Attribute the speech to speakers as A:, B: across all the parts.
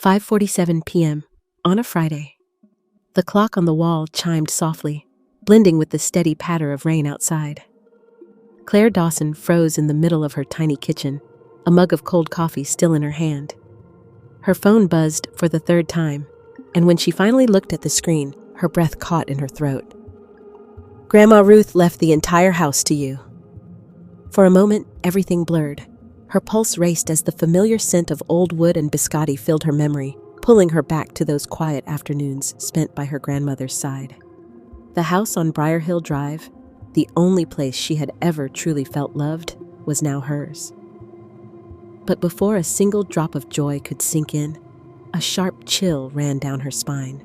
A: 5:47 p.m. on a Friday. The clock on the wall chimed softly, blending with the steady patter of rain outside. Claire Dawson froze in the middle of her tiny kitchen, a mug of cold coffee still in her hand. Her phone buzzed for the third time, and when she finally looked at the screen, her breath caught in her throat. "Grandma Ruth left the entire house to you." For a moment, everything blurred. Her pulse raced as the familiar scent of old wood and biscotti filled her memory, pulling her back to those quiet afternoons spent by her grandmother's side. The house on Briar Hill Drive, the only place she had ever truly felt loved, was now hers. But before a single drop of joy could sink in, a sharp chill ran down her spine.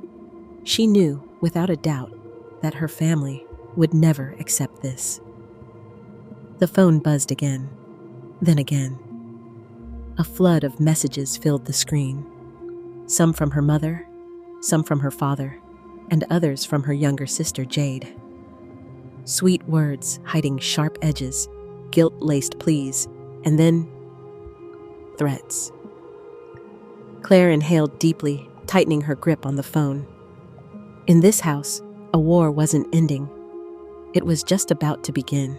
A: She knew, without a doubt, that her family would never accept this. The phone buzzed again, then again. A flood of messages filled the screen. Some from her mother, some from her father, and others from her younger sister, Jade. Sweet words hiding sharp edges, guilt-laced pleas, and then threats. Claire inhaled deeply, tightening her grip on the phone. In this house, a war wasn't ending. It was just about to begin.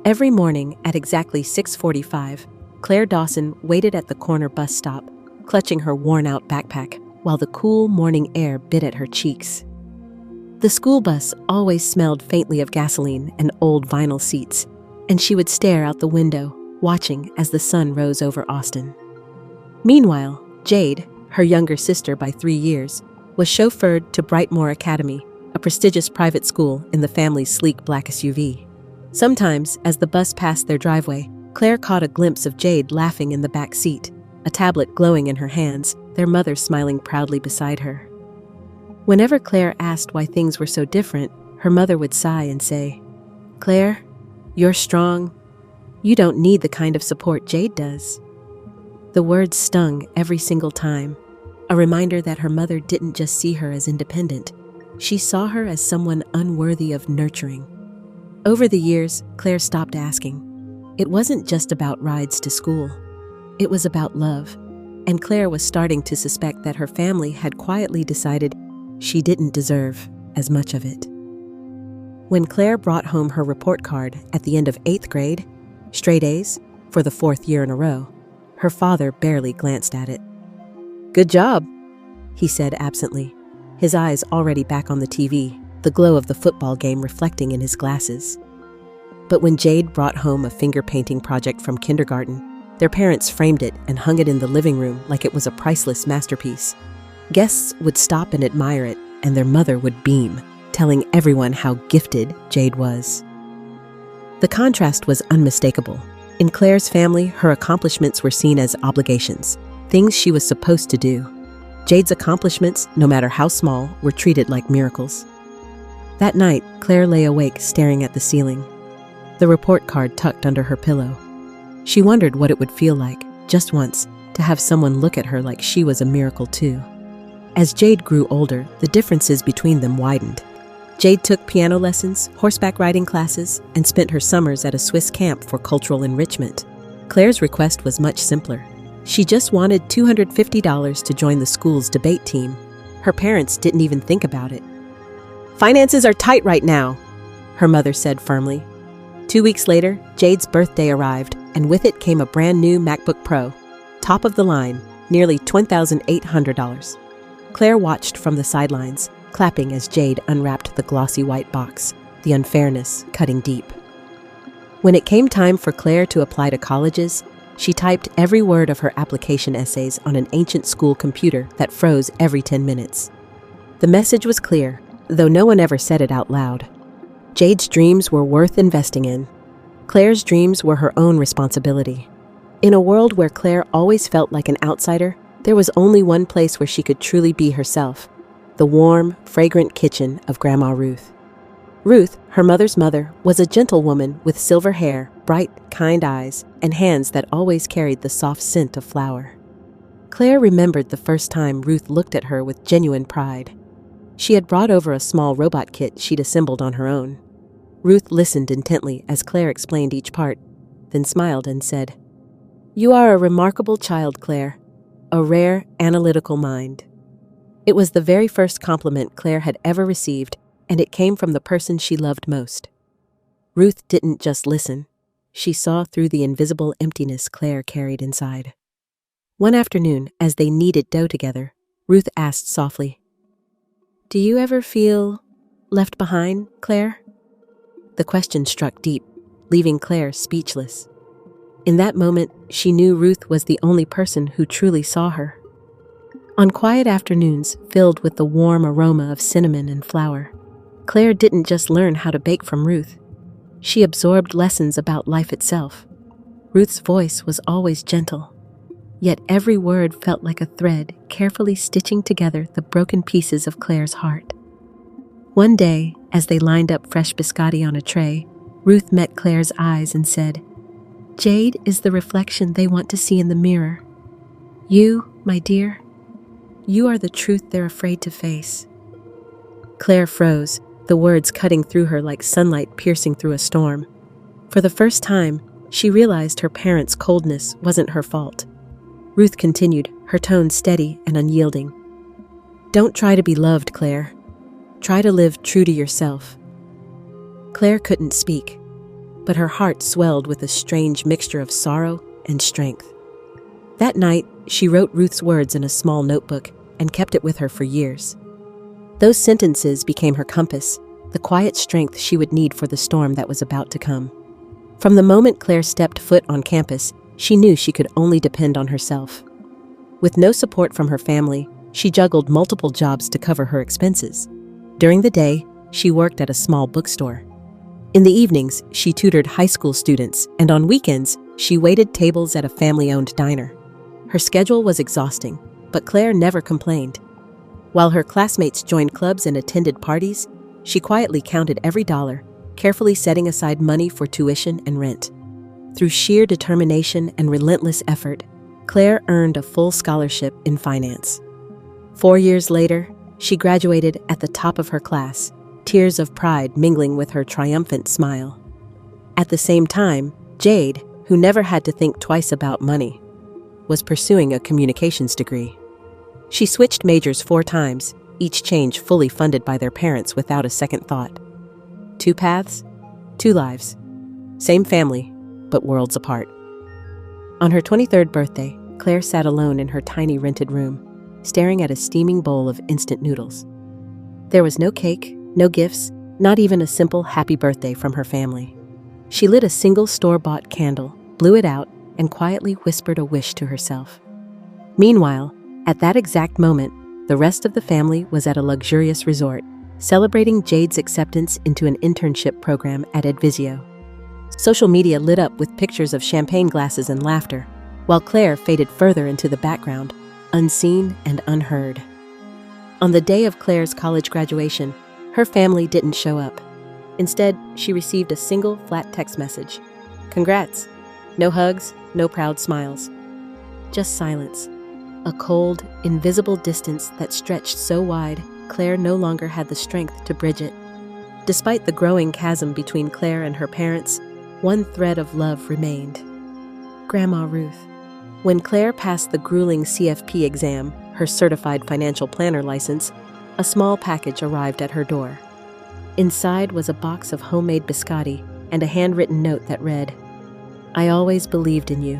A: Every morning at exactly 6:45, Claire Dawson waited at the corner bus stop, clutching her worn-out backpack, while the cool morning air bit at her cheeks. The school bus always smelled faintly of gasoline and old vinyl seats, and she would stare out the window, watching as the sun rose over Austin. Meanwhile, Jade, her younger sister by 3 years, was chauffeured to Brightmoor Academy, a prestigious private school in the family's sleek black SUV. Sometimes, as the bus passed their driveway, Claire caught a glimpse of Jade laughing in the back seat, a tablet glowing in her hands, their mother smiling proudly beside her. Whenever Claire asked why things were so different, her mother would sigh and say, "Claire, you're strong. You don't need the kind of support Jade does." The words stung every single time, a reminder that her mother didn't just see her as independent. She saw her as someone unworthy of nurturing. Over the years, Claire stopped asking. It wasn't just about rides to school. It was about love, and Claire was starting to suspect that her family had quietly decided she didn't deserve as much of it. When Claire brought home her report card at the end of 8th grade, straight A's, for the 4th year in a row, her father barely glanced at it. "Good job," he said absently, his eyes already back on the TV, the glow of the football game reflecting in his glasses. But when Jade brought home a finger-painting project from kindergarten, their parents framed it and hung it in the living room like it was a priceless masterpiece. Guests would stop and admire it, and their mother would beam, telling everyone how gifted Jade was. The contrast was unmistakable. In Claire's family, her accomplishments were seen as obligations, things she was supposed to do. Jade's accomplishments, no matter how small, were treated like miracles. That night, Claire lay awake staring at the ceiling, the report card tucked under her pillow. She wondered what it would feel like, just once, to have someone look at her like she was a miracle too. As Jade grew older, the differences between them widened. Jade took piano lessons, horseback riding classes, and spent her summers at a Swiss camp for cultural enrichment. Claire's request was much simpler. She just wanted $250 to join the school's debate team. Her parents didn't even think about it. "Finances are tight right now," her mother said firmly. 2 weeks later, Jade's birthday arrived, and with it came a brand new MacBook Pro, top of the line, nearly $20,800. Claire watched from the sidelines, clapping as Jade unwrapped the glossy white box, the unfairness cutting deep. When it came time for Claire to apply to colleges, she typed every word of her application essays on an ancient school computer that froze every 10 minutes. The message was clear, though no one ever said it out loud. Jade's dreams were worth investing in. Claire's dreams were her own responsibility. In a world where Claire always felt like an outsider, there was only one place where she could truly be herself: the warm, fragrant kitchen of Grandma Ruth. Ruth, her mother's mother, was a gentle woman with silver hair, bright, kind eyes, and hands that always carried the soft scent of flour. Claire remembered the first time Ruth looked at her with genuine pride. She had brought over a small robot kit she'd assembled on her own. Ruth listened intently as Claire explained each part, then smiled and said, "You are a remarkable child, Claire. a rare, analytical mind. It was the very first compliment Claire had ever received, and it came from the person she loved most. Ruth didn't just listen. She saw through the invisible emptiness Claire carried inside. One afternoon, as they kneaded dough together, Ruth asked softly, "Do you ever feel left behind, Claire?" The question struck deep, leaving Claire speechless. In that moment, she knew Ruth was the only person who truly saw her. On quiet afternoons filled with the warm aroma of cinnamon and flour, Claire didn't just learn how to bake from Ruth. She absorbed lessons about life itself. Ruth's voice was always gentle, yet every word felt like a thread carefully stitching together the broken pieces of Claire's heart. One day, as they lined up fresh biscotti on a tray, Ruth met Claire's eyes and said, "Jade is the reflection they want to see in the mirror. You, my dear, you are the truth they're afraid to face." Claire froze, the words cutting through her like sunlight piercing through a storm. For the first time, she realized her parents' coldness wasn't her fault. Ruth continued, her tone steady and unyielding. "Don't try to be loved, Claire. Try to live true to yourself." Claire couldn't speak, but her heart swelled with a strange mixture of sorrow and strength. That night, she wrote Ruth's words in a small notebook and kept it with her for years. Those sentences became her compass, the quiet strength she would need for the storm that was about to come. From the moment Claire stepped foot on campus, she knew she could only depend on herself. With no support from her family, she juggled multiple jobs to cover her expenses. During the day, she worked at a small bookstore. In the evenings, she tutored high school students, and on weekends, she waited tables at a family-owned diner. Her schedule was exhausting, but Claire never complained. While her classmates joined clubs and attended parties, she quietly counted every dollar, carefully setting aside money for tuition and rent. Through sheer determination and relentless effort, Claire earned a full scholarship in finance. 4 years later, she graduated at the top of her class, tears of pride mingling with her triumphant smile. At the same time, Jade, who never had to think twice about money, was pursuing a communications degree. She switched majors 4 times, each change fully funded by their parents without a second thought. 2 paths, 2 lives. Same family, but worlds apart. On her 23rd birthday, Claire sat alone in her tiny rented room, staring at a steaming bowl of instant noodles. There was no cake, no gifts, not even a simple happy birthday from her family. She lit a single store-bought candle, blew it out, and quietly whispered a wish to herself. Meanwhile, at that exact moment, the rest of the family was at a luxurious resort, celebrating Jade's acceptance into an internship program at Edvisio. Social media lit up with pictures of champagne glasses and laughter, while Claire faded further into the background, unseen and unheard. On the day of Claire's college graduation, her family didn't show up. Instead, she received a single flat text message. "Congrats." No hugs, no proud smiles. Just silence. A cold, invisible distance that stretched so wide, Claire no longer had the strength to bridge it. Despite the growing chasm between Claire and her parents, one thread of love remained. Grandma Ruth. When Claire passed the grueling CFP exam, her certified financial planner license, a small package arrived at her door. Inside was a box of homemade biscotti and a handwritten note that read, "I always believed in you."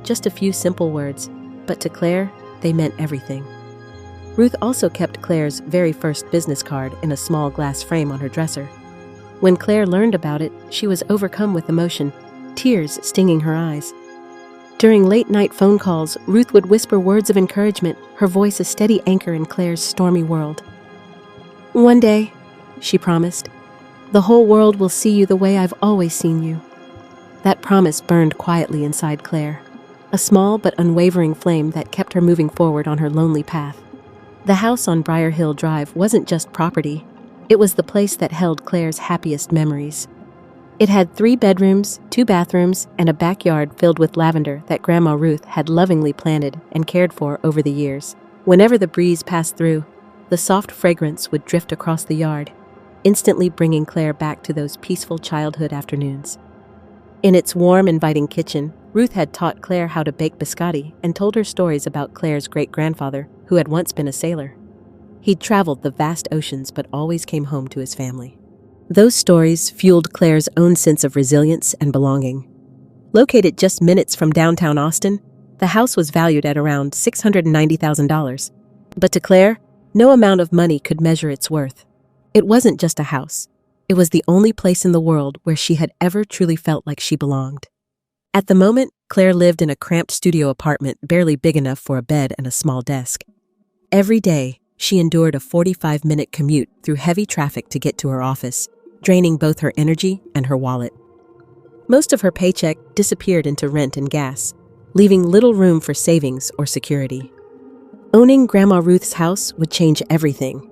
A: Just a few simple words, but to Claire, they meant everything. Ruth also kept Claire's very first business card in a small glass frame on her dresser. When Claire learned about it, she was overcome with emotion, tears stinging her eyes. During late-night phone calls, Ruth would whisper words of encouragement, her voice a steady anchor in Claire's stormy world. "One day," she promised, "the whole world will see you the way I've always seen you." That promise burned quietly inside Claire, a small but unwavering flame that kept her moving forward on her lonely path. The house on Briar Hill Drive wasn't just property. It was the place that held Claire's happiest memories. It had 3 bedrooms, 2 bathrooms, and a backyard filled with lavender that Grandma Ruth had lovingly planted and cared for over the years. Whenever the breeze passed through, the soft fragrance would drift across the yard, instantly bringing Claire back to those peaceful childhood afternoons. In its warm, inviting kitchen, Ruth had taught Claire how to bake biscotti and told her stories about Claire's great-grandfather, who had once been a sailor. He'd traveled the vast oceans but always came home to his family. Those stories fueled Claire's own sense of resilience and belonging. Located just minutes from downtown Austin, the house was valued at around $690,000. But to Claire, no amount of money could measure its worth. It wasn't just a house. It was the only place in the world where she had ever truly felt like she belonged. At the moment, Claire lived in a cramped studio apartment barely big enough for a bed and a small desk. Every day, she endured a 45-minute commute through heavy traffic to get to her office, draining both her energy and her wallet. Most of her paycheck disappeared into rent and gas, leaving little room for savings or security. Owning Grandma Ruth's house would change everything.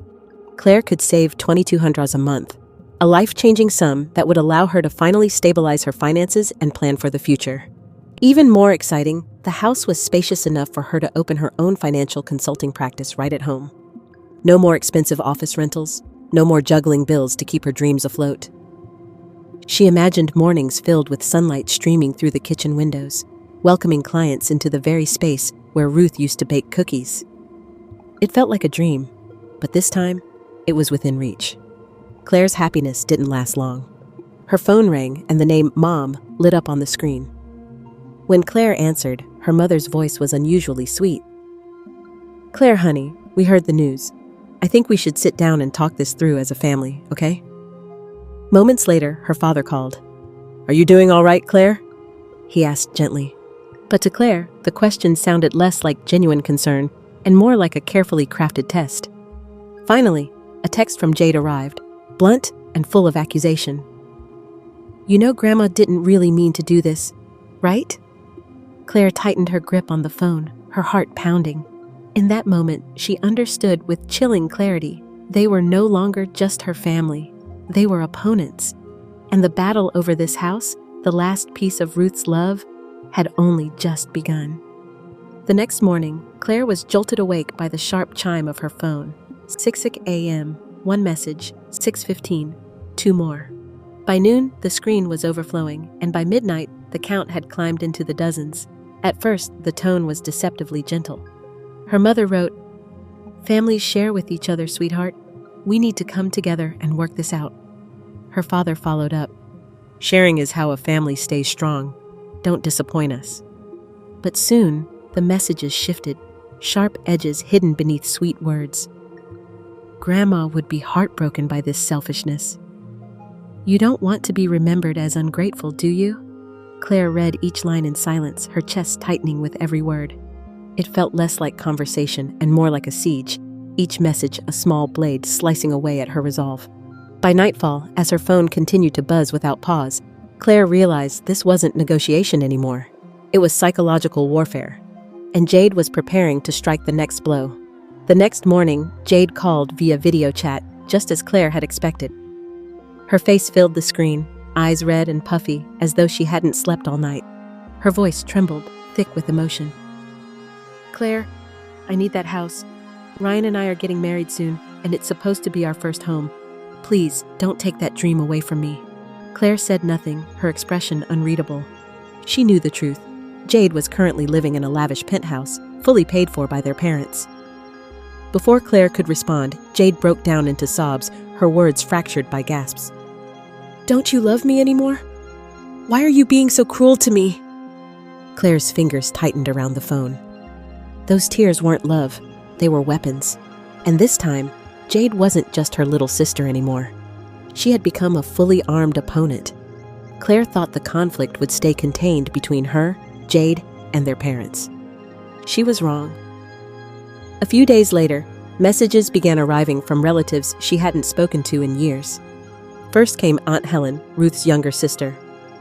A: Claire could save $2,200 a month, a life-changing sum that would allow her to finally stabilize her finances and plan for the future. Even more exciting, the house was spacious enough for her to open her own financial consulting practice right at home. No more expensive office rentals, no more juggling bills to keep her dreams afloat. She imagined mornings filled with sunlight streaming through the kitchen windows, welcoming clients into the very space where Ruth used to bake cookies. It felt like a dream, but this time, it was within reach. Claire's happiness didn't last long. Her phone rang and the name Mom lit up on the screen. When Claire answered, her mother's voice was unusually sweet. "Claire, honey, we heard the news. I think we should sit down and talk this through as a family, okay?" Moments later, her father called. "Are you doing all right, Claire?" he asked gently. But to Claire, the question sounded less like genuine concern and more like a carefully crafted test. Finally, a text from Jade arrived, blunt and full of accusation. "You know Grandma didn't really mean to do this, right?" Claire tightened her grip on the phone, her heart pounding. In that moment, she understood with chilling clarity. They were no longer just her family. They were opponents. And the battle over this house, the last piece of Ruth's love, had only just begun. The next morning, Claire was jolted awake by the sharp chime of her phone. 6 a.m., one message, 6:15, two more. By noon, the screen was overflowing, and by midnight, the count had climbed into the dozens. At first, the tone was deceptively gentle. Her mother wrote, "Families share with each other, sweetheart. We need to come together and work this out." Her father followed up, "Sharing is how a family stays strong. Don't disappoint us." But soon, the messages shifted, sharp edges hidden beneath sweet words. Grandma would be heartbroken by this selfishness. "You don't want to be remembered as ungrateful, do you?" Claire read each line in silence, her chest tightening with every word. It felt less like conversation and more like a siege, each message a small blade slicing away at her resolve. By nightfall, as her phone continued to buzz without pause, Claire realized this wasn't negotiation anymore. It was psychological warfare, and Jade was preparing to strike the next blow. The next morning, Jade called via video chat, just as Claire had expected. Her face filled the screen, eyes red and puffy, as though she hadn't slept all night. Her voice trembled, thick with emotion. "Claire, I need that house. Ryan and I are getting married soon, and it's supposed to be our first home. Please, don't take that dream away from me." Claire said nothing, her expression unreadable. She knew the truth. Jade was currently living in a lavish penthouse, fully paid for by their parents. Before Claire could respond, Jade broke down into sobs, her words fractured by gasps. "Don't you love me anymore? Why are you being so cruel to me?" Claire's fingers tightened around the phone. Those tears weren't love, they were weapons. And this time, Jade wasn't just her little sister anymore. She had become a fully armed opponent. Claire thought the conflict would stay contained between her, Jade, and their parents. She was wrong. A few days later, messages began arriving from relatives she hadn't spoken to in years. First came Aunt Helen, Ruth's younger sister.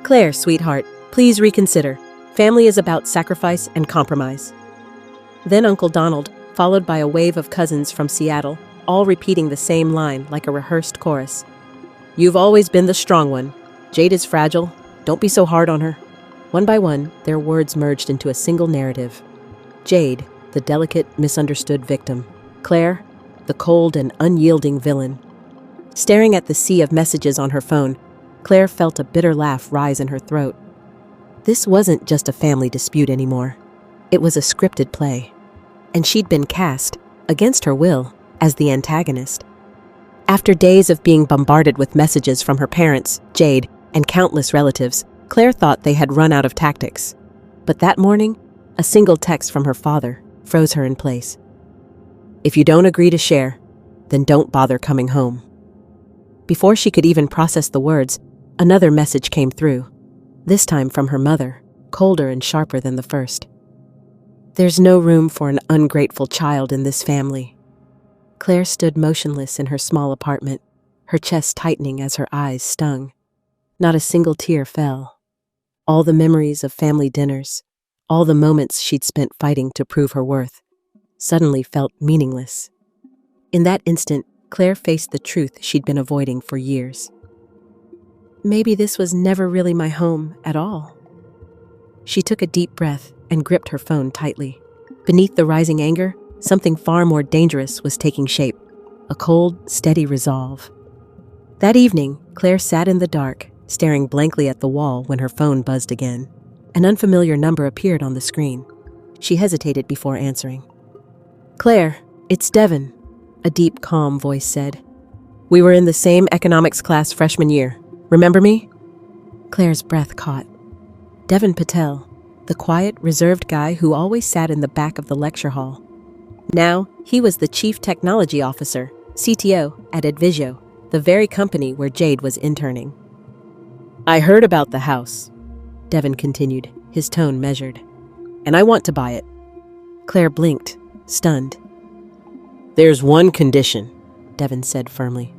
A: "Claire, sweetheart, please reconsider. Family is about sacrifice and compromise." Then Uncle Donald, followed by a wave of cousins from Seattle, all repeating the same line like a rehearsed chorus. "You've always been the strong one. Jade is fragile. Don't be so hard on her." One by one, their words merged into a single narrative. Jade, the delicate, misunderstood victim. Claire, the cold and unyielding villain. Staring at the sea of messages on her phone, Claire felt a bitter laugh rise in her throat. This wasn't just a family dispute anymore. It was a scripted play, and she'd been cast, against her will, as the antagonist. After days of being bombarded with messages from her parents, Jade, and countless relatives, Claire thought they had run out of tactics. But that morning, a single text from her father froze her in place. "If you don't agree to share, then don't bother coming home." Before she could even process the words, another message came through, this time from her mother, colder and sharper than the first. "There's no room for an ungrateful child in this family." Claire stood motionless in her small apartment, her chest tightening as her eyes stung. Not a single tear fell. All the memories of family dinners, all the moments she'd spent fighting to prove her worth, suddenly felt meaningless. In that instant, Claire faced the truth she'd been avoiding for years. Maybe this was never really my home at all. She took a deep breath and gripped her phone tightly. Beneath the rising anger, something far more dangerous was taking shape, a cold, steady resolve. That evening, Claire sat in the dark, staring blankly at the wall when her phone buzzed again. An unfamiliar number appeared on the screen. She hesitated before answering. "Claire, it's Devin," a deep, calm voice said. "We were in the same economics class freshman year. Remember me?" Claire's breath caught. Devin Patel, the quiet, reserved guy who always sat in the back of the lecture hall. Now, he was the Chief Technology Officer, CTO, at Advisio, the very company where Jade was interning. "I heard about the house," Devin continued, his tone measured. "And I want to buy it." Claire blinked, stunned. "There's one condition," Devin said firmly.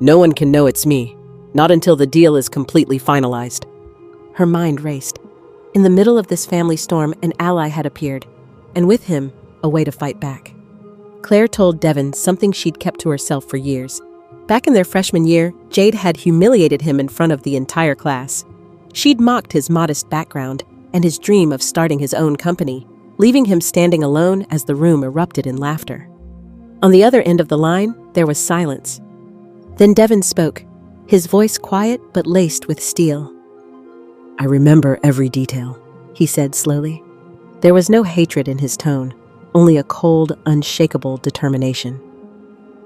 A: "No one can know it's me, not until the deal is completely finalized." Her mind raced. In the middle of this family storm, an ally had appeared, and with him, a way to fight back. Claire told Devin something she'd kept to herself for years. Back in their freshman year, Jade had humiliated him in front of the entire class. She'd mocked his modest background and his dream of starting his own company, leaving him standing alone as the room erupted in laughter. On the other end of the line, there was silence. Then Devin spoke, his voice quiet but laced with steel. "I remember every detail," he said slowly. There was no hatred in his tone, only a cold, unshakable determination.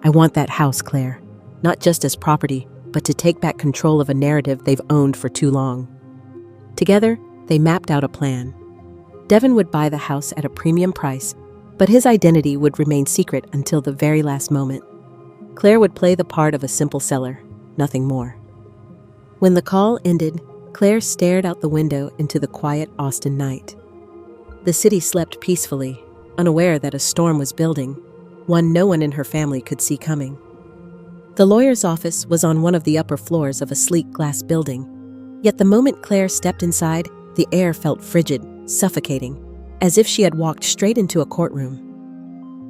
A: "I want that house, Claire, not just as property, but to take back control of a narrative they've owned for too long." Together, they mapped out a plan. Devin would buy the house at a premium price, but his identity would remain secret until the very last moment. Claire would play the part of a simple seller, nothing more. When the call ended, Claire stared out the window into the quiet Austin night. The city slept peacefully, unaware that a storm was building, one no one in her family could see coming. The lawyer's office was on one of the upper floors of a sleek glass building, yet the moment Claire stepped inside, the air felt frigid, suffocating, as if she had walked straight into a courtroom.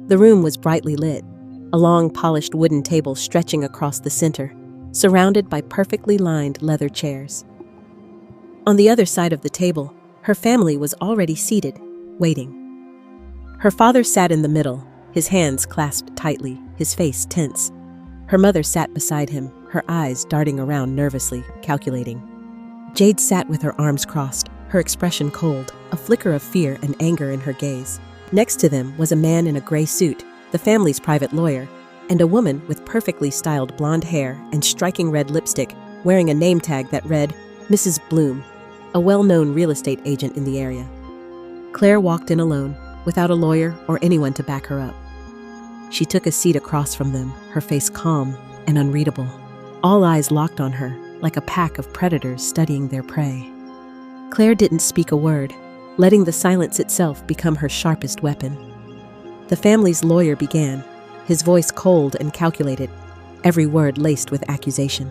A: The room was brightly lit, a long polished wooden table stretching across the center, surrounded by perfectly lined leather chairs. On the other side of the table, her family was already seated, waiting. Her father sat in the middle, his hands clasped tightly, his face tense. Her mother sat beside him, her eyes darting around nervously, calculating. Jade sat with her arms crossed, her expression cold, a flicker of fear and anger in her gaze. Next to them was a man in a gray suit, the family's private lawyer, and a woman with perfectly styled blonde hair and striking red lipstick, wearing a name tag that read, Mrs. Bloom, a well-known real estate agent in the area. Claire walked in alone, without a lawyer or anyone to back her up. She took a seat across from them, her face calm and unreadable. All eyes locked on her, like a pack of predators studying their prey. Claire didn't speak a word, letting the silence itself become her sharpest weapon. The family's lawyer began, his voice cold and calculated, every word laced with accusation.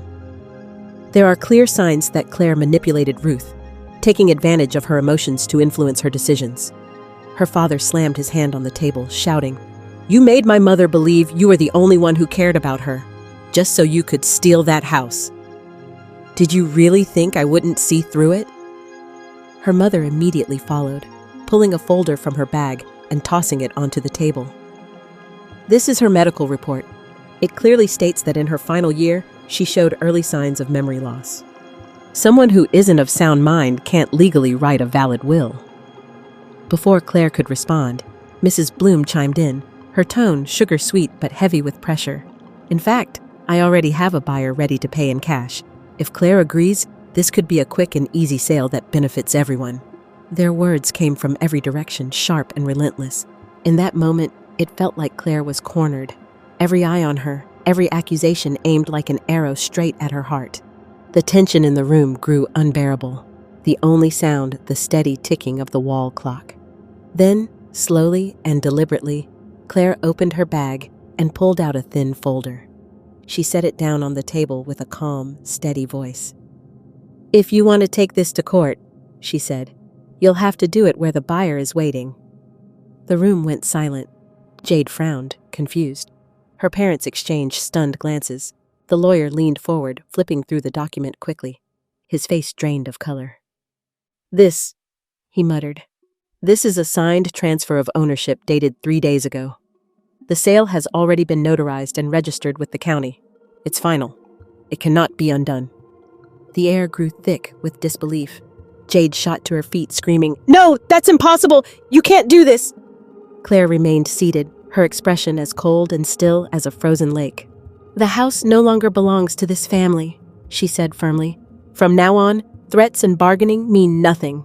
A: There are clear signs that Claire manipulated Ruth, taking advantage of her emotions to influence her decisions. Her father slammed his hand on the table, shouting, "You made my mother believe you were the only one who cared about her, just so you could steal that house. Did you really think I wouldn't see through it?" Her mother immediately followed, pulling a folder from her bag and tossing it onto the table. "This is her medical report. It clearly states that in her final year, she showed early signs of memory loss." Someone who isn't of sound mind can't legally write a valid will. Before Claire could respond, Mrs. Bloom chimed in, her tone sugar-sweet but heavy with pressure. In fact, I already have a buyer ready to pay in cash. If Claire agrees, this could be a quick and easy sale that benefits everyone. Their words came from every direction, sharp and relentless. In that moment, it felt like Claire was cornered. Every eye on her, every accusation aimed like an arrow straight at her heart. The tension in the room grew unbearable. The only sound, the steady ticking of the wall clock. Then, slowly and deliberately, Claire opened her bag and pulled out a thin folder. She set it down on the table with a calm, steady voice. "If you want to take this to court," she said, "you'll have to do it where the buyer is waiting." The room went silent. Jade frowned, confused. Her parents exchanged stunned glances. The lawyer leaned forward, flipping through the document quickly. His face drained of color. "This," he muttered. "This is a signed transfer of ownership dated 3 days ago. The sale has already been notarized and registered with the county. It's final. It cannot be undone." The air grew thick with disbelief. Jade shot to her feet, screaming, "No, that's impossible! You can't do this!" Claire remained seated, her expression as cold and still as a frozen lake. "The house no longer belongs to this family," she said firmly. "From now on, threats and bargaining mean nothing."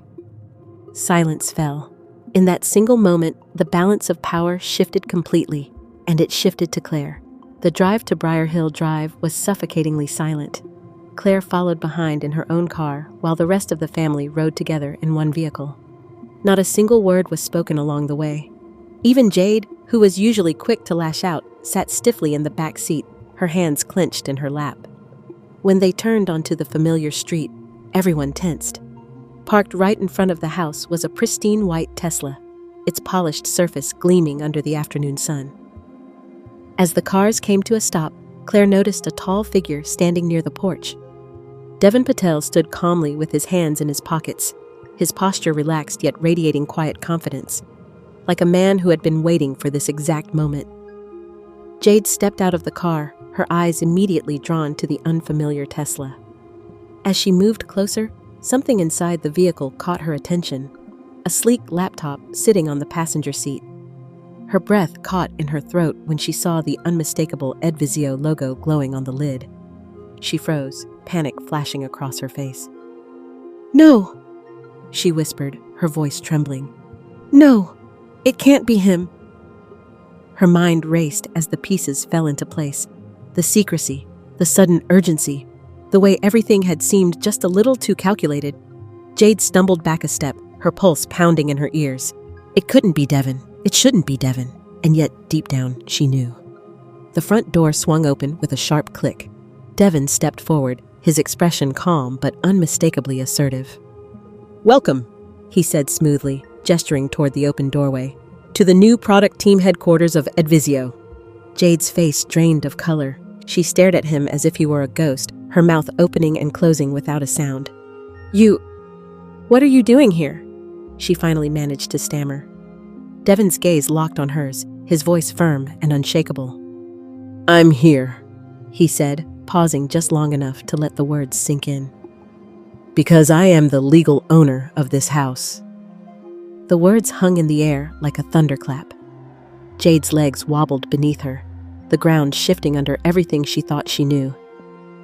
A: Silence fell. In that single moment, the balance of power shifted completely, and it shifted to Claire. The drive to Briar Hill Drive was suffocatingly silent. Claire followed behind in her own car, while the rest of the family rode together in one vehicle. Not a single word was spoken along the way. Even Jade, who was usually quick to lash out, sat stiffly in the back seat, her hands clenched in her lap. When they turned onto the familiar street, everyone tensed. Parked right in front of the house was a pristine white Tesla, its polished surface gleaming under the afternoon sun. As the cars came to a stop, Claire noticed a tall figure standing near the porch. Devin Patel stood calmly with his hands in his pockets, his posture relaxed yet radiating quiet confidence, like a man who had been waiting for this exact moment. Jade stepped out of the car, her eyes immediately drawn to the unfamiliar Tesla. As she moved closer, something inside the vehicle caught her attention, a sleek laptop sitting on the passenger seat. Her breath caught in her throat when she saw the unmistakable Edvisio logo glowing on the lid. She froze, panic flashing across her face. "No," she whispered, her voice trembling. "No, it can't be him." Her mind raced as the pieces fell into place. The secrecy, the sudden urgency, the way everything had seemed just a little too calculated. Jade stumbled back a step, her pulse pounding in her ears. It couldn't be Devin. It shouldn't be Devin. And yet, deep down, she knew. The front door swung open with a sharp click. Devin stepped forward, his expression calm but unmistakably assertive. "Welcome," he said smoothly, gesturing toward the open doorway, "to the new product team headquarters of Edvisio." Jade's face drained of color. She stared at him as if he were a ghost, her mouth opening and closing without a sound. What are you doing here?" she finally managed to stammer. Devin's gaze locked on hers, his voice firm and unshakable. "I'm here," he said, pausing just long enough to let the words sink in. "Because I am the legal owner of this house." The words hung in the air like a thunderclap. Jade's legs wobbled beneath her, the ground shifting under everything she thought she knew.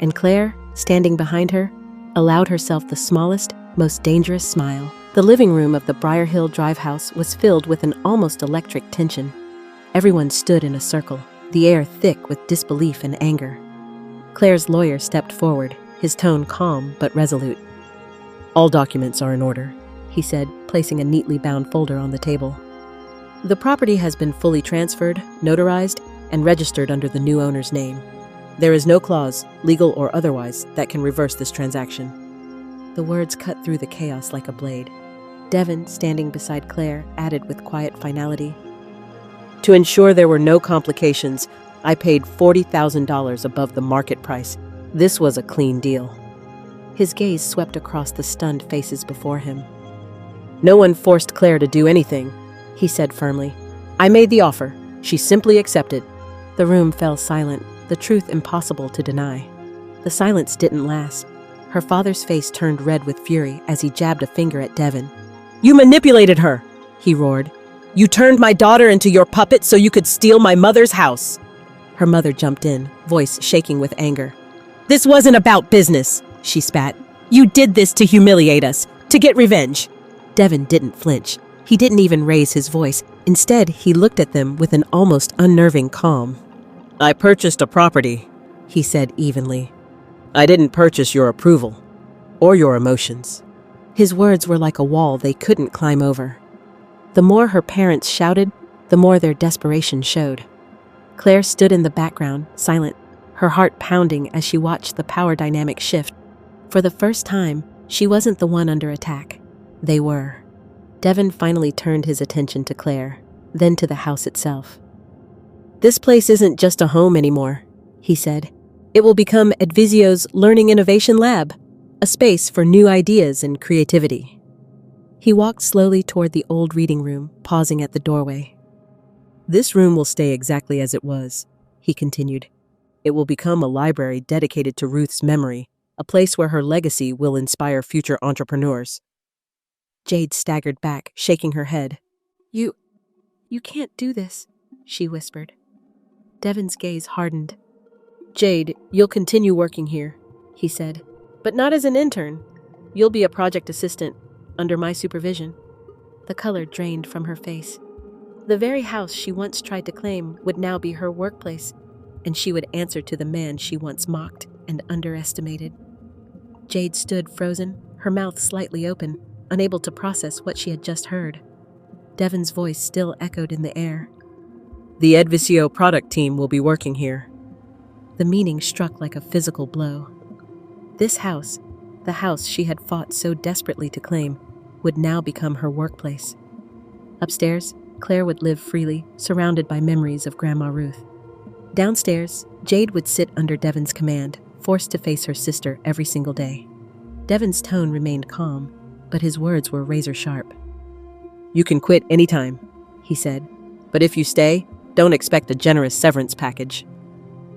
A: And Claire, standing behind her, allowed herself the smallest, most dangerous smile. The living room of the Briar Hill Drive house was filled with an almost electric tension. Everyone stood in a circle, the air thick with disbelief and anger. Claire's lawyer stepped forward, his tone calm but resolute. "All documents are in order," he said, placing a neatly bound folder on the table. "The property has been fully transferred, notarized, and registered under the new owner's name. There is no clause, legal or otherwise, that can reverse this transaction." The words cut through the chaos like a blade. Devin, standing beside Claire, added with quiet finality, "To ensure there were no complications, I paid $40,000 above the market price. This was a clean deal." His gaze swept across the stunned faces before him. "No one forced Claire to do anything," he said firmly. "I made the offer. She simply accepted." The room fell silent, the truth impossible to deny. The silence didn't last. Her father's face turned red with fury as he jabbed a finger at Devon. "You manipulated her!" he roared. "You turned my daughter into your puppet so you could steal my mother's house." Her mother jumped in, voice shaking with anger. "This wasn't about business," she spat. "You did this to humiliate us, to get revenge." Devon didn't flinch. He didn't even raise his voice. Instead, he looked at them with an almost unnerving calm. "I purchased a property," he said evenly. "I didn't purchase your approval or your emotions." His words were like a wall they couldn't climb over. The more her parents shouted, the more their desperation showed. Claire stood in the background, silent, her heart pounding as she watched the power dynamic shift. For the first time, she wasn't the one under attack. They were. Devon finally turned his attention to Claire, then to the house itself. "This place isn't just a home anymore," he said. "It will become Advisio's Learning Innovation Lab, a space for new ideas and creativity." He walked slowly toward the old reading room, pausing at the doorway. "This room will stay exactly as it was," he continued. "It will become a library dedicated to Ruth's memory, a place where her legacy will inspire future entrepreneurs." Jade staggered back, shaking her head. You can't do this," she whispered. Devon's gaze hardened. "Jade, you'll continue working here," he said. "But not as an intern. You'll be a project assistant, under my supervision." The color drained from her face. The very house she once tried to claim would now be her workplace, and she would answer to the man she once mocked and underestimated. Jade stood frozen, her mouth slightly open, unable to process what she had just heard. Devon's voice still echoed in the air. "The Advisio product team will be working here." The meaning struck like a physical blow. This house, the house she had fought so desperately to claim, would now become her workplace. Upstairs, Claire would live freely, surrounded by memories of Grandma Ruth. Downstairs, Jade would sit under Devon's command, forced to face her sister every single day. Devon's tone remained calm, but his words were razor-sharp. "You can quit anytime," he said. "But if you stay, don't expect a generous severance package."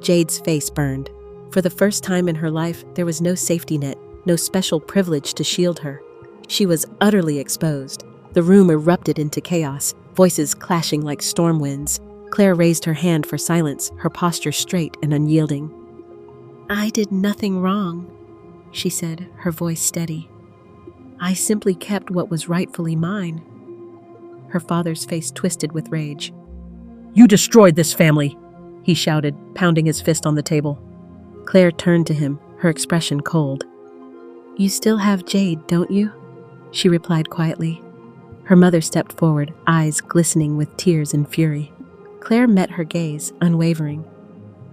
A: Jade's face burned. For the first time in her life, there was no safety net, no special privilege to shield her. She was utterly exposed. The room erupted into chaos, voices clashing like storm winds. Claire raised her hand for silence, her posture straight and unyielding. "I did nothing wrong," she said, her voice steady. "I simply kept what was rightfully mine." Her father's face twisted with rage. "You destroyed this family," he shouted, pounding his fist on the table. Claire turned to him, her expression cold. "You still have Jade, don't you?" she replied quietly. Her mother stepped forward, eyes glistening with tears and fury. Claire met her gaze, unwavering.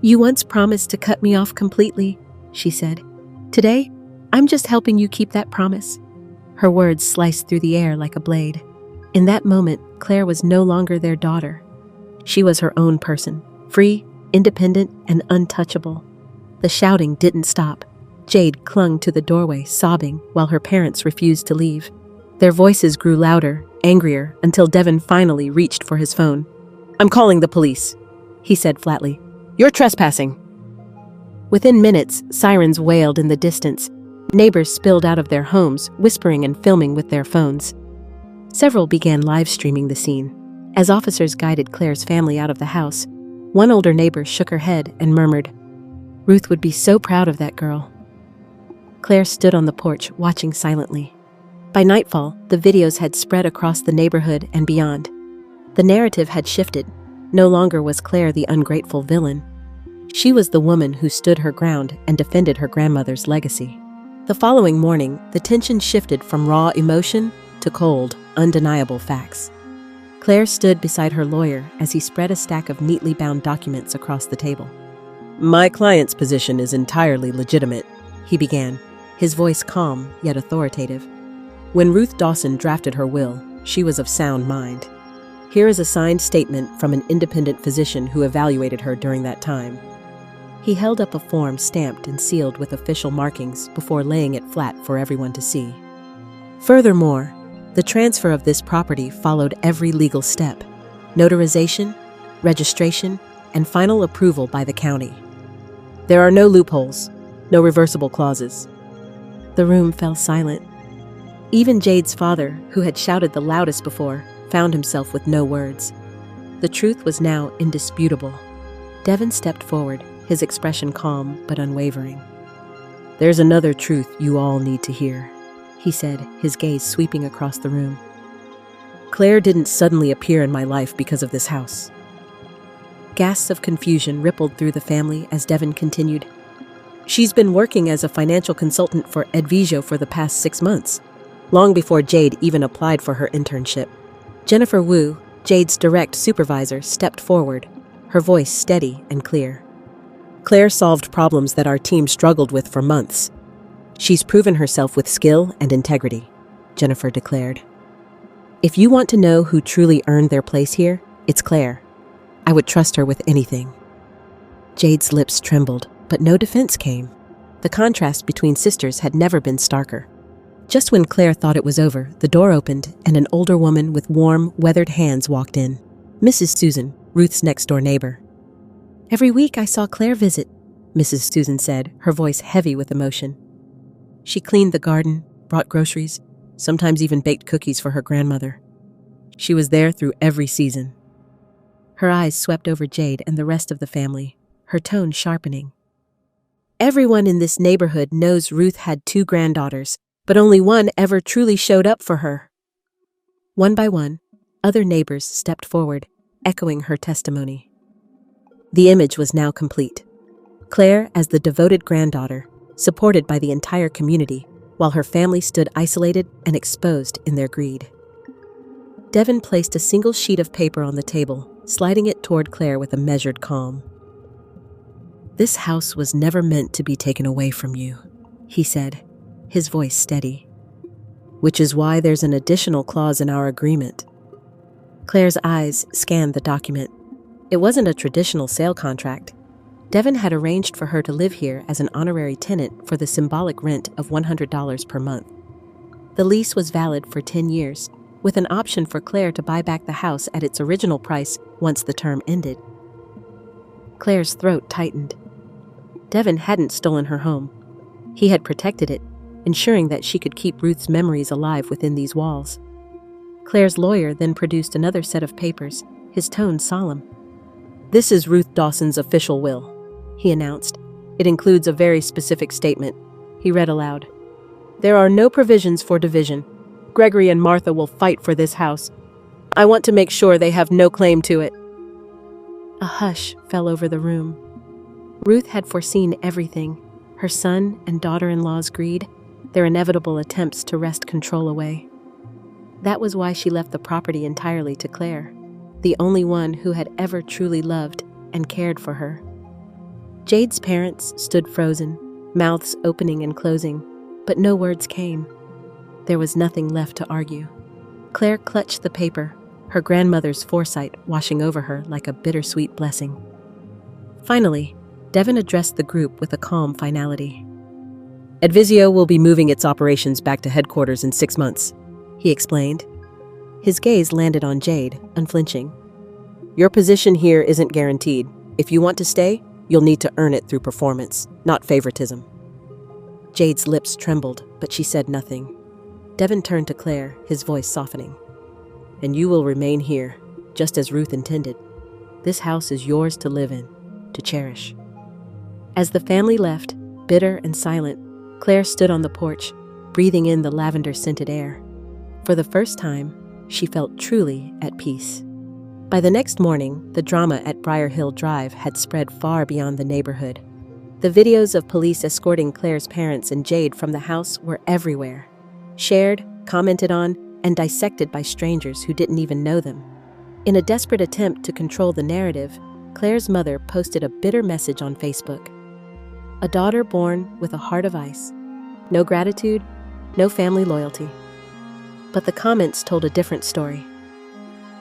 A: "You once promised to cut me off completely," she said. "Today, I'm just helping you keep that promise." Her words sliced through the air like a blade. In that moment, Claire was no longer their daughter. She was her own person, free, independent, and untouchable. The shouting didn't stop. Jade clung to the doorway, sobbing, while her parents refused to leave. Their voices grew louder, angrier, until Devon finally reached for his phone. "I'm calling the police," he said flatly. "You're trespassing." Within minutes, sirens wailed in the distance. Neighbors spilled out of their homes, whispering and filming with their phones. Several began live streaming the scene. As officers guided Claire's family out of the house, one older neighbor shook her head and murmured, "Ruth would be so proud of that girl." Claire stood on the porch, watching silently. By nightfall, the videos had spread across the neighborhood and beyond. The narrative had shifted. No longer was Claire the ungrateful villain. She was the woman who stood her ground and defended her grandmother's legacy. The following morning, the tension shifted from raw emotion to cold, undeniable facts. Claire stood beside her lawyer as he spread a stack of neatly bound documents across the table. "My client's position is entirely legitimate," he began, his voice calm yet authoritative. "When Ruth Dawson drafted her will, she was of sound mind. Here is a signed statement from an independent physician who evaluated her during that time." He held up a form stamped and sealed with official markings before laying it flat for everyone to see. Furthermore, the transfer of this property followed every legal step: notarization, registration, and final approval by the county. There are no loopholes, no reversible clauses. The room fell silent. Even Jade's father, who had shouted the loudest before, found himself with no words. The truth was now indisputable. Devin stepped forward, his expression calm but unwavering. "There's another truth you all need to hear," he said, his gaze sweeping across the room. "Claire didn't suddenly appear in my life because of this house." Gasps of confusion rippled through the family as Devin continued. "She's been working as a financial consultant for Edvisio for the past 6 months, long before Jade even applied for her internship." Jennifer Wu, Jade's direct supervisor, stepped forward, her voice steady and clear. "Claire solved problems that our team struggled with for months. She's proven herself with skill and integrity," Jennifer declared. "If you want to know who truly earned their place here, it's Claire. I would trust her with anything." Jade's lips trembled, but no defense came. The contrast between sisters had never been starker. Just when Claire thought it was over, the door opened and an older woman with warm, weathered hands walked in. Mrs. Susan, Ruth's next-door neighbor. "Every week I saw Claire visit," Mrs. Susan said, her voice heavy with emotion. She cleaned the garden, brought groceries, sometimes even baked cookies for her grandmother. She was there through every season. Her eyes swept over Jade and the rest of the family, her tone sharpening. "Everyone in this neighborhood knows Ruth had 2 granddaughters, but only one ever truly showed up for her." One by one, other neighbors stepped forward, echoing her testimony. The image was now complete. Claire as the devoted granddaughter, supported by the entire community, while her family stood isolated and exposed in their greed. Devin placed a single sheet of paper on the table, sliding it toward Claire with a measured calm. "This house was never meant to be taken away from you," he said, his voice steady. "Which is why there's an additional clause in our agreement." Claire's eyes scanned the document. It wasn't a traditional sale contract. Devin had arranged for her to live here as an honorary tenant for the symbolic rent of $100 per month. The lease was valid for 10 years, with an option for Claire to buy back the house at its original price once the term ended. Claire's throat tightened. Devin hadn't stolen her home. He had protected it, ensuring that she could keep Ruth's memories alive within these walls. Claire's lawyer then produced another set of papers, his tone solemn. "This is Ruth Dawson's official will," he announced. "It includes a very specific statement." He read aloud. "There are no provisions for division. Gregory and Martha will fight for this house. I want to make sure they have no claim to it." A hush fell over the room. Ruth had foreseen everything, her son and daughter-in-law's greed, their inevitable attempts to wrest control away. That was why she left the property entirely to Claire, the only one who had ever truly loved and cared for her. Jade's parents stood frozen, mouths opening and closing, but no words came. There was nothing left to argue. Claire clutched the paper, her grandmother's foresight washing over her like a bittersweet blessing. Finally, Devin addressed the group with a calm finality. "Edvisio will be moving its operations back to headquarters in 6 months," he explained. His gaze landed on Jade, unflinching. "Your position here isn't guaranteed. If you want to stay, you'll need to earn it through performance, not favoritism." Jade's lips trembled, but she said nothing. Devin turned to Claire, his voice softening. "And you will remain here, just as Ruth intended. This house is yours to live in, to cherish." As the family left, bitter and silent, Claire stood on the porch, breathing in the lavender-scented air. For the first time, she felt truly at peace. By the next morning, the drama at Briar Hill Drive had spread far beyond the neighborhood. The videos of police escorting Claire's parents and Jade from the house were everywhere, shared, commented on, and dissected by strangers who didn't even know them. In a desperate attempt to control the narrative, Claire's mother posted a bitter message on Facebook. A daughter born with a heart of ice. No gratitude, no family loyalty. But the comments told a different story.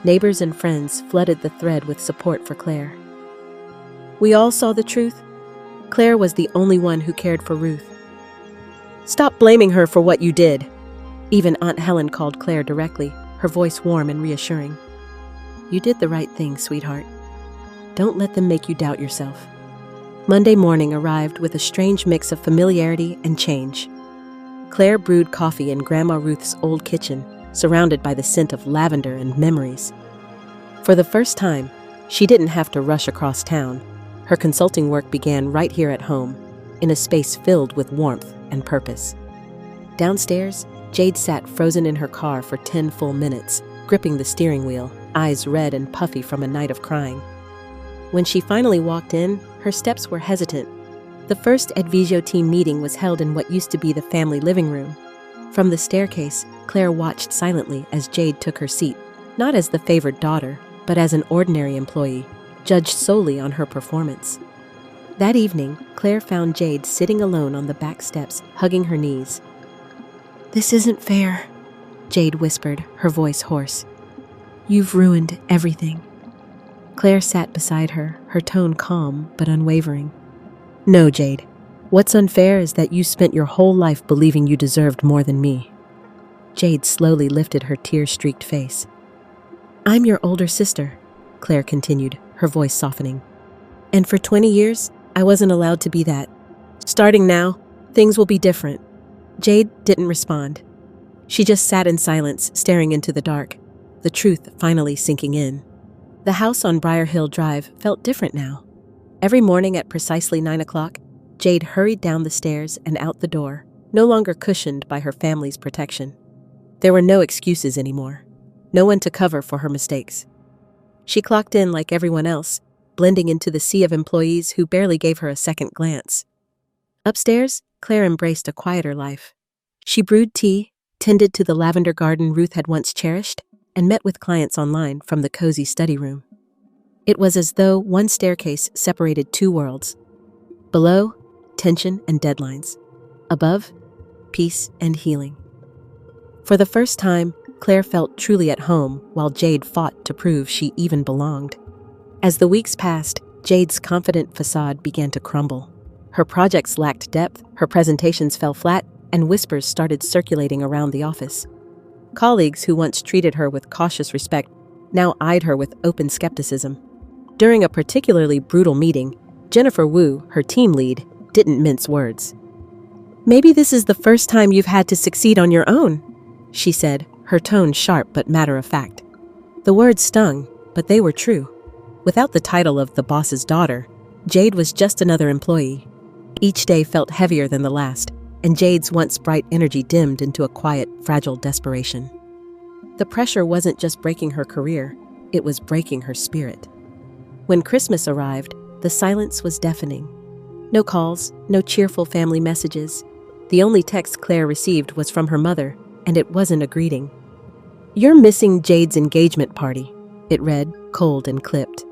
A: Neighbors and friends flooded the thread with support for Claire. "We all saw the truth. Claire was the only one who cared for Ruth. Stop blaming her for what you did." Even Aunt Helen called Claire directly, her voice warm and reassuring. "You did the right thing, sweetheart. Don't let them make you doubt yourself." Monday morning arrived with a strange mix of familiarity and change. Claire brewed coffee in Grandma Ruth's old kitchen, surrounded by the scent of lavender and memories. For the first time, she didn't have to rush across town. Her consulting work began right here at home, in a space filled with warmth and purpose. Downstairs, Jade sat frozen in her car for 10 full minutes, gripping the steering wheel, eyes red and puffy from a night of crying. When she finally walked in, her steps were hesitant. The first Advisio team meeting was held in what used to be the family living room. From the staircase, Claire watched silently as Jade took her seat, not as the favored daughter, but as an ordinary employee, judged solely on her performance. That evening, Claire found Jade sitting alone on the back steps, hugging her knees. "This isn't fair," Jade whispered, her voice hoarse. "You've ruined everything." Claire sat beside her, her tone calm but unwavering. "No, Jade. What's unfair is that you spent your whole life believing you deserved more than me." Jade slowly lifted her tear-streaked face. "I'm your older sister," Claire continued, her voice softening. "And for 20 years, I wasn't allowed to be that. Starting now, things will be different." Jade didn't respond. She just sat in silence, staring into the dark, the truth finally sinking in. The house on Briar Hill Drive felt different now. Every morning at precisely 9 o'clock, Jade hurried down the stairs and out the door, no longer cushioned by her family's protection. There were no excuses anymore, no one to cover for her mistakes. She clocked in like everyone else, blending into the sea of employees who barely gave her a second glance. Upstairs, Claire embraced a quieter life. She brewed tea, tended to the lavender garden Ruth had once cherished, and met with clients online from the cozy study room. It was as though one staircase separated two worlds. Below, tension and deadlines. Above, peace and healing. For the first time, Claire felt truly at home while Jade fought to prove she even belonged. As the weeks passed, Jade's confident facade began to crumble. Her projects lacked depth, her presentations fell flat, and whispers started circulating around the office. Colleagues who once treated her with cautious respect now eyed her with open skepticism. During a particularly brutal meeting, Jennifer Wu, her team lead, didn't mince words. "Maybe this is the first time you've had to succeed on your own," she said, her tone sharp but matter-of-fact. The words stung, but they were true. Without the title of the boss's daughter, Jade was just another employee. Each day felt heavier than the last, and Jade's once bright energy dimmed into a quiet, fragile desperation. The pressure wasn't just breaking her career, it was breaking her spirit. When Christmas arrived, the silence was deafening. No calls, no cheerful family messages. The only text Claire received was from her mother, and it wasn't a greeting. "You're missing Jade's engagement party," it read, cold and clipped.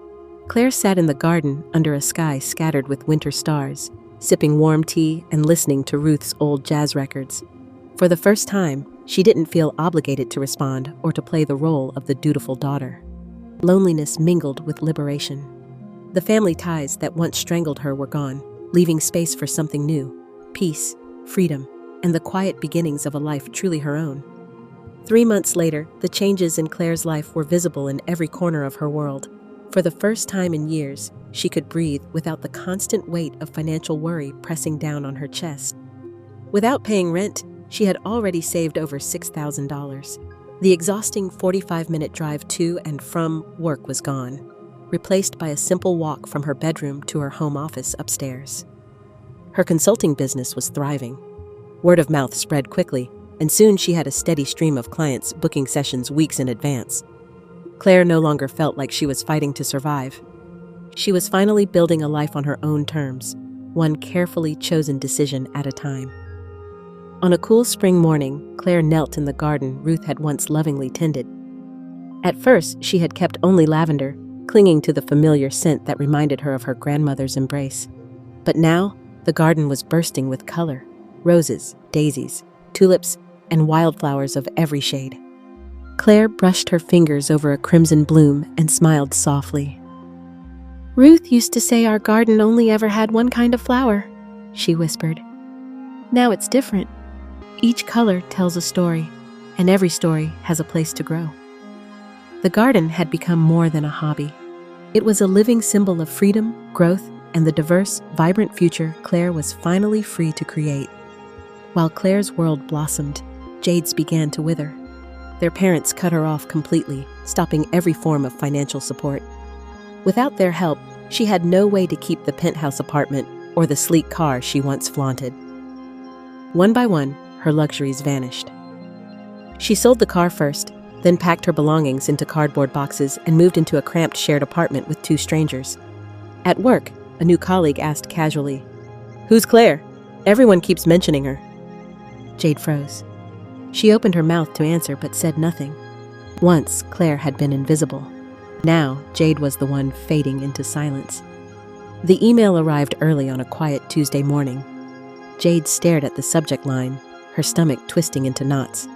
A: Claire sat in the garden under a sky scattered with winter stars, sipping warm tea and listening to Ruth's old jazz records. For the first time, she didn't feel obligated to respond or to play the role of the dutiful daughter. Loneliness mingled with liberation. The family ties that once strangled her were gone, leaving space for something new: peace, freedom, and the quiet beginnings of a life truly her own. 3 months later, the changes in Claire's life were visible in every corner of her world. For the first time in years, she could breathe without the constant weight of financial worry pressing down on her chest. Without paying rent, she had already saved over $6,000. The exhausting 45-minute drive to and from work was gone, replaced by a simple walk from her bedroom to her home office upstairs. Her consulting business was thriving. Word of mouth spread quickly, and soon she had a steady stream of clients booking sessions weeks in advance. Claire no longer felt like she was fighting to survive. She was finally building a life on her own terms, one carefully chosen decision at a time. On a cool spring morning, Claire knelt in the garden Ruth had once lovingly tended. At first, she had kept only lavender, clinging to the familiar scent that reminded her of her grandmother's embrace. But now, the garden was bursting with color: roses, daisies, tulips, and wildflowers of every shade. Claire brushed her fingers over a crimson bloom and smiled softly. "Ruth used to say our garden only ever had one kind of flower," she whispered. "Now it's different. Each color tells a story, and every story has a place to grow." The garden had become more than a hobby. It was a living symbol of freedom, growth, and the diverse, vibrant future Claire was finally free to create. While Claire's world blossomed, Jade's began to wither. Their parents cut her off completely, stopping every form of financial support. Without their help, she had no way to keep the penthouse apartment or the sleek car she once flaunted. One by one, her luxuries vanished. She sold the car first, then packed her belongings into cardboard boxes and moved into a cramped shared apartment with two strangers. At work, a new colleague asked casually, "Who's Claire? Everyone keeps mentioning her." Jade froze. She opened her mouth to answer but said nothing. Once, Claire had been invisible. Now, Jade was the one fading into silence. The email arrived early on a quiet Tuesday morning. Jade stared at the subject line, her stomach twisting into knots.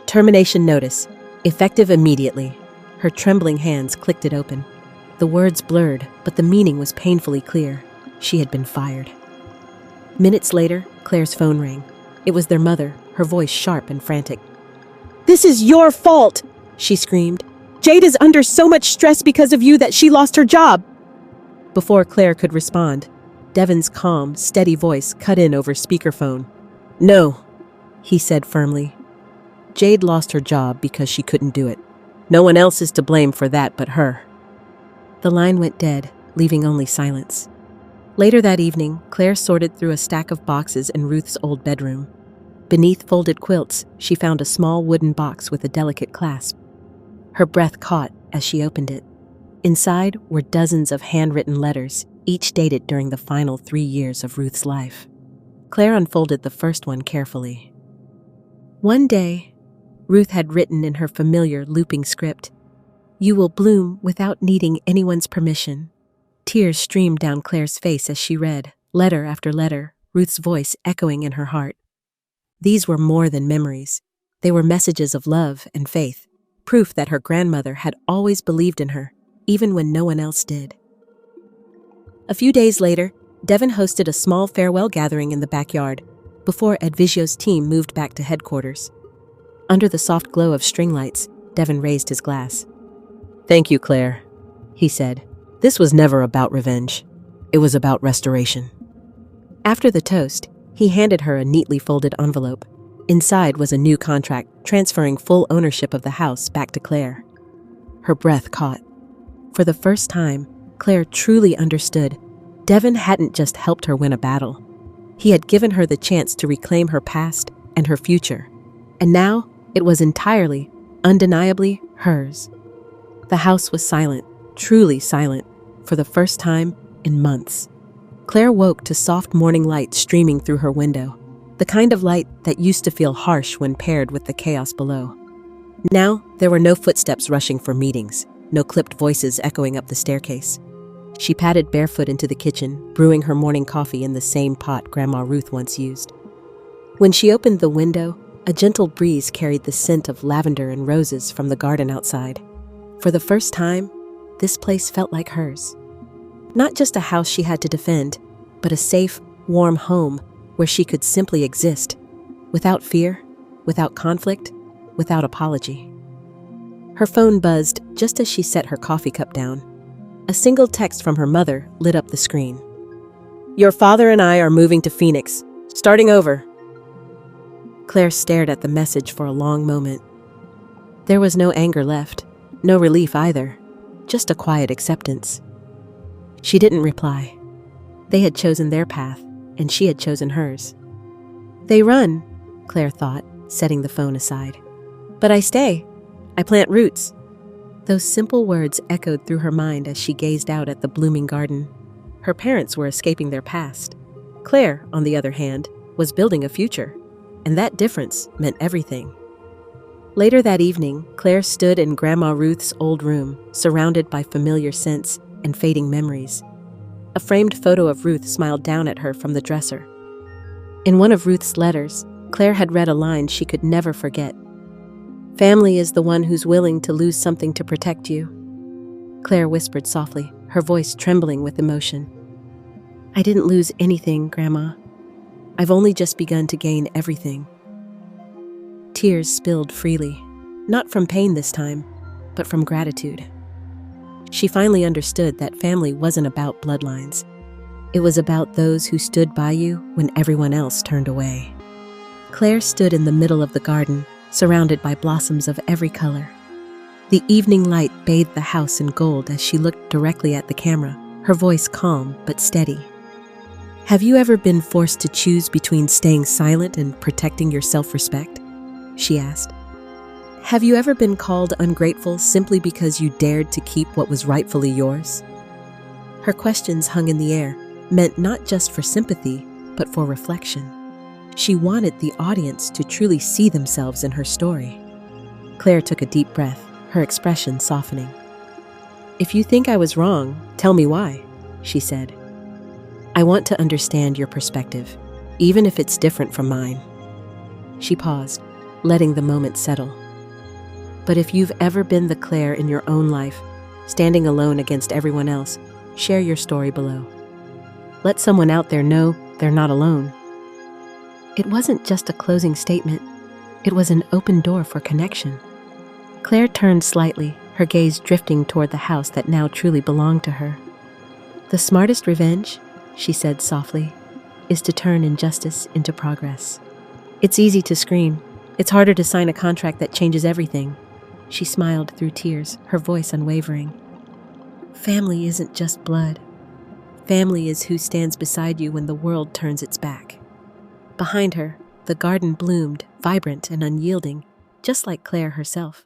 A: Termination notice, effective immediately. Her trembling hands clicked it open. The words blurred, but the meaning was painfully clear. She had been fired. Minutes later, Claire's phone rang. It was their mother, her voice sharp and frantic. "This is your fault!" she screamed. "Jade is under so much stress because of you that she lost her job." Before Claire could respond, Devin's calm, steady voice cut in over speakerphone. "No," he said firmly. "Jade lost her job because she couldn't do it. No one else is to blame for that but her." The line went dead, leaving only silence. Later that evening, Claire sorted through a stack of boxes in Ruth's old bedroom. Beneath folded quilts, she found a small wooden box with a delicate clasp. Her breath caught as she opened it. Inside were dozens of handwritten letters, each dated during the final 3 years of Ruth's life. Claire unfolded the first one carefully. One day, Ruth had written in her familiar looping script, "You will bloom without needing anyone's permission." Tears streamed down Claire's face as she read, letter after letter, Ruth's voice echoing in her heart. These were more than memories. They were messages of love and faith, proof that her grandmother had always believed in her, even when no one else did. A few days later, Devin hosted a small farewell gathering in the backyard, before Edvigio's team moved back to headquarters. Under the soft glow of string lights, Devin raised his glass. "Thank you, Claire," he said. "This was never about revenge. It was about restoration." After the toast, he handed her a neatly folded envelope. Inside was a new contract transferring full ownership of the house back to Claire. Her breath caught. For the first time, Claire truly understood. Devin hadn't just helped her win a battle. He had given her the chance to reclaim her past and her future. And now, it was entirely, undeniably hers. The house was silent, truly silent, for the first time in months. Claire woke to soft morning light streaming through her window, the kind of light that used to feel harsh when paired with the chaos below. Now, there were no footsteps rushing for meetings, no clipped voices echoing up the staircase. She padded barefoot into the kitchen, brewing her morning coffee in the same pot Grandma Ruth once used. When she opened the window, a gentle breeze carried the scent of lavender and roses from the garden outside. For the first time, this place felt like hers. Not just a house she had to defend, but a safe, warm home where she could simply exist, without fear, without conflict, without apology. Her phone buzzed just as she set her coffee cup down. A single text from her mother lit up the screen. "Your father and I are moving to Phoenix, starting over." Claire stared at the message for a long moment. There was no anger left, no relief either, just a quiet acceptance. She didn't reply. They had chosen their path, and she had chosen hers. "They run," Claire thought, setting the phone aside. "But I stay. I plant roots." Those simple words echoed through her mind as she gazed out at the blooming garden. Her parents were escaping their past. Claire, on the other hand, was building a future, and that difference meant everything. Later that evening, Claire stood in Grandma Ruth's old room, surrounded by familiar scents and fading memories. A framed photo of Ruth smiled down at her from the dresser. In one of Ruth's letters, Claire had read a line she could never forget. "Family is the one who's willing to lose something to protect you." Claire whispered softly, her voice trembling with emotion. "I didn't lose anything, Grandma. I've only just begun to gain everything." Tears spilled freely, not from pain this time, but from gratitude. She finally understood that family wasn't about bloodlines. It was about those who stood by you when everyone else turned away. Claire stood in the middle of the garden, surrounded by blossoms of every color. The evening light bathed the house in gold as she looked directly at the camera, her voice calm but steady. Have you ever been forced to choose between staying silent and protecting your self-respect? She asked. Have you ever been called ungrateful simply because you dared to keep what was rightfully yours? Her questions hung in the air, meant not just for sympathy, but for reflection. She wanted the audience to truly see themselves in her story. Claire took a deep breath, her expression softening. If you think I was wrong, tell me why, she said. I want to understand your perspective, even if it's different from mine. She paused, letting the moment settle. But if you've ever been the Claire in your own life, standing alone against everyone else, share your story below. Let someone out there know they're not alone. It wasn't just a closing statement. It was an open door for connection. Claire turned slightly, her gaze drifting toward the house that now truly belonged to her. The smartest revenge, she said softly, is to turn injustice into progress. It's easy to scream. It's harder to sign a contract that changes everything. She smiled through tears, her voice unwavering. Family isn't just blood. Family is who stands beside you when the world turns its back. Behind her, the garden bloomed, vibrant and unyielding, just like Claire herself.